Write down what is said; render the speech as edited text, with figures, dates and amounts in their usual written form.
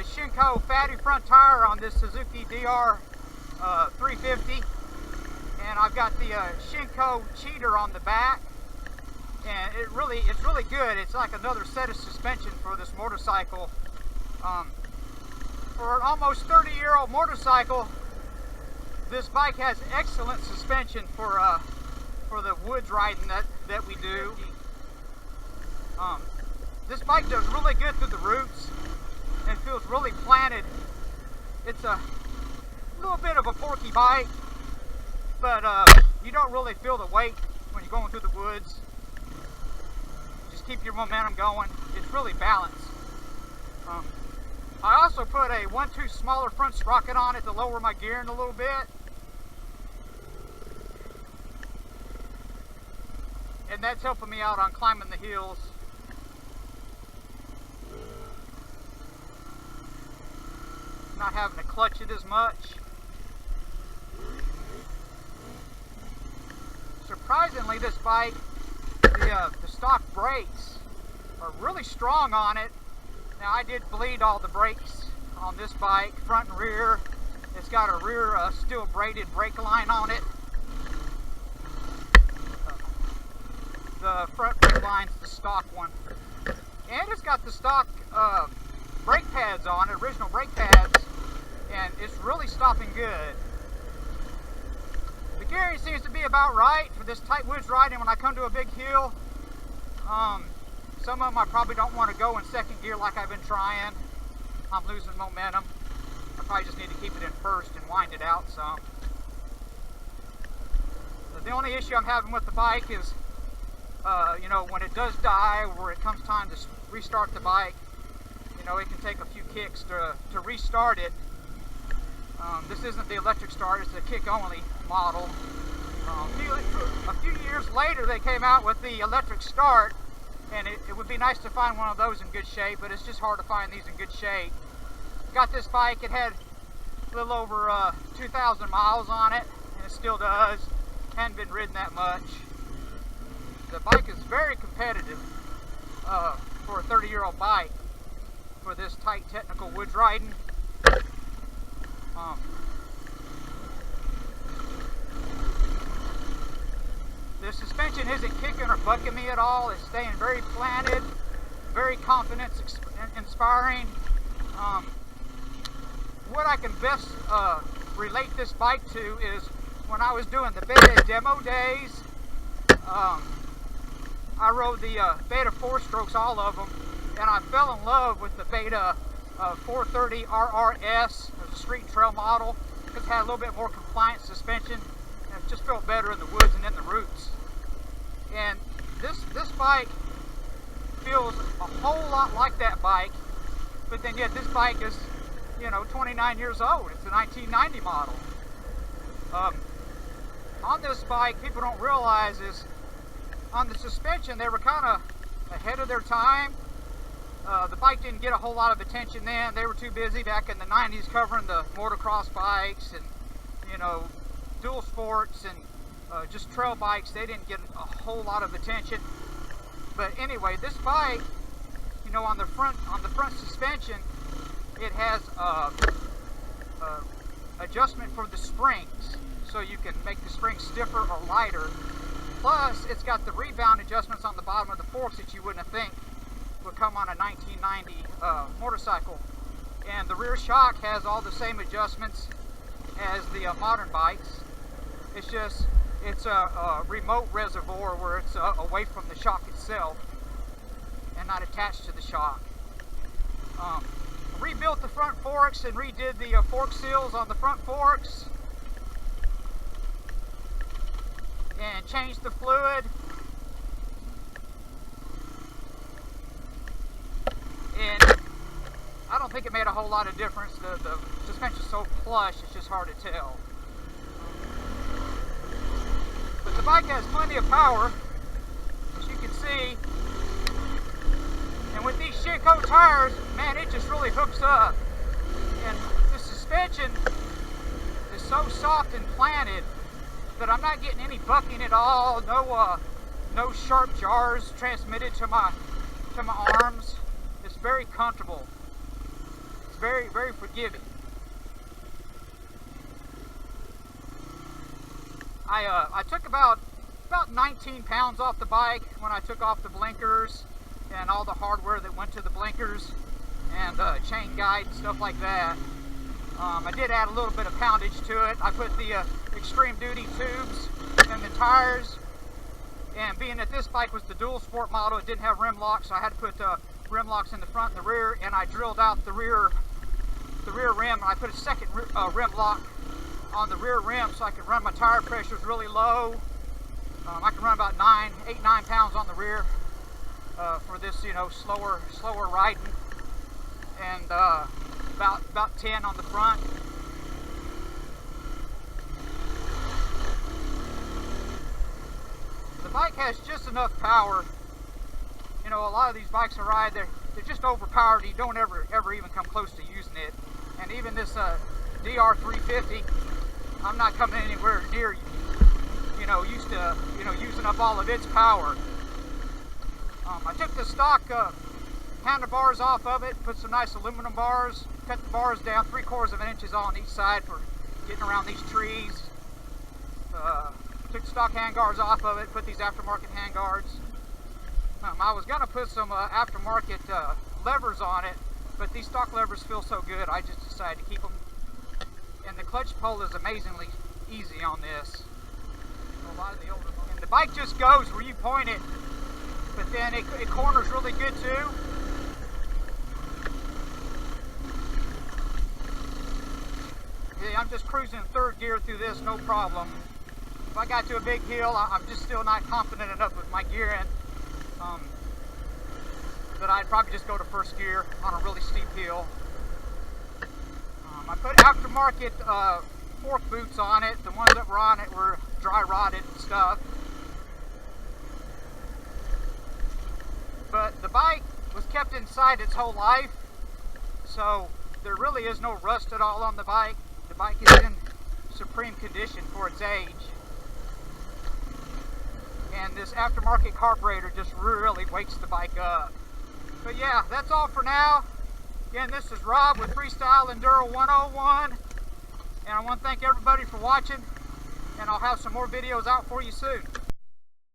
the Shinko fatty front tire on this Suzuki DR350, and I've got the Shinko cheater on the back, and it's really good. It's like another set of suspension for this motorcycle. For an almost 30-year-old motorcycle, this bike has excellent suspension for the woods riding that we do. This bike does really good through the roots and feels really planted. It's a little bit of a porky bike, but you don't really feel the weight when you're going through the woods. Just keep your momentum going. It's really balanced. I also put a 1/2 smaller front sprocket on it to lower my gearing a little bit. And that's helping me out on climbing the hills. Not having to clutch it as much. Surprisingly, this bike, the stock brakes are really strong on it. Now, I did bleed all the brakes on this bike, front and rear. It's got a rear steel braided brake line on it. The front brake line's the stock one. And it's got the stock brake pads on it, original brake pads, and it's really stopping good. The gearing seems to be about right for this tight woods riding when I come to a big hill. Some of them I probably don't want to go in second gear like I've been trying. I'm losing momentum. I probably just need to keep it in first and wind it out some. But the only issue I'm having with the bike is, you know, when it does die or it comes time to restart the bike, you know, it can take a few kicks to restart it. This isn't the electric start, it's a kick-only model. A few years later, they came out with the electric start, and it would be nice to find one of those in good shape, but it's just hard to find these in good shape. Got this bike, it had a little over 2,000 miles on it, and it still does. Hadn't been ridden that much. The bike is very competitive for a 30-year-old bike for this tight technical woods riding. The suspension isn't kicking or bucking me at all. It's staying very planted, very confidence inspiring. What I can best relate this bike to is when I was doing the beta demo days. I rode the beta 4-strokes, all of them, and I fell in love with the beta 430 RRS. It was a street and trail model because it had a little bit more compliant suspension, and it just felt better in the woods and in the roots. And this bike feels a whole lot like that bike, but then yet this bike is, you know, 29 years old. It's a 1990 model. On this bike, people don't realize is on the suspension, they were kind of ahead of their time. The bike didn't get a whole lot of attention then. They were too busy back in the 90s covering the motocross bikes and, you know, dual sports and just trail bikes. They didn't get a whole lot of attention. But anyway, this bike, you know, on the front suspension, it has adjustment for the springs, so you can make the springs stiffer or lighter. Plus, it's got the rebound adjustments on the bottom of the forks that you wouldn't think would come on a 1990 motorcycle. And the rear shock has all the same adjustments as the modern bikes. It's just, it's a remote reservoir where it's away from the shock itself and not attached to the shock. Rebuilt the front forks and redid the fork seals on the front forks. And changed the fluid. And I don't think it made a whole lot of difference. The suspension's so plush, it's just hard to tell. But the bike has plenty of power, as you can see. And with these Shinko tires, man, it just really hooks up. And the suspension is so soft and planted that I'm not getting any bucking at all. No sharp jars transmitted to my arms. It's very comfortable. It's very, very forgiving. I took about 19 pounds off the bike when I took off the blinkers and all the hardware that went to the blinkers and chain guide and stuff like that. I did add a little bit of poundage to it. I put the extreme duty tubes in the tires, and being that this bike was the dual sport model, it didn't have rim locks, so I had to put rim locks in the front and the rear, and I drilled out the rear rim, and I put a second rim lock on the rear rim so I could run my tire pressures really low. I can run about 8-9 pounds on the rear for this, you know, slower riding, and about 10 on the front. The bike has just enough power. You know, a lot of these bikes I ride, they're just overpowered. You don't ever even come close to using it. And even this DR350, I'm not coming anywhere near, you know, using up all of its power. I took the stock handlebars off of it, put some nice aluminum bars, cut the bars down 3/4 of an inch on each side for getting around these trees. Took the stock handguards off of it, put these aftermarket handguards. I was gonna put some aftermarket levers on it, but these stock levers feel so good, I just decided to keep them. And the clutch pull is amazingly easy on this. A lot of the older ones. And the bike just goes where you point it, but then it corners really good too. Yeah, I'm just cruising in third gear through this, no problem. If I got to a big hill, I'm just still not confident enough with my gearing that I'd probably just go to first gear on a really steep hill. I put aftermarket fork boots on it. The ones that were on it were dry rotted and stuff. But the bike was kept inside its whole life, so there really is no rust at all on the bike. The bike is in supreme condition for its age. And this aftermarket carburetor just really wakes the bike up. But yeah, that's all for now. Again, this is Rob with Freestyle Enduro 101. And I want to thank everybody for watching. And I'll have some more videos out for you soon.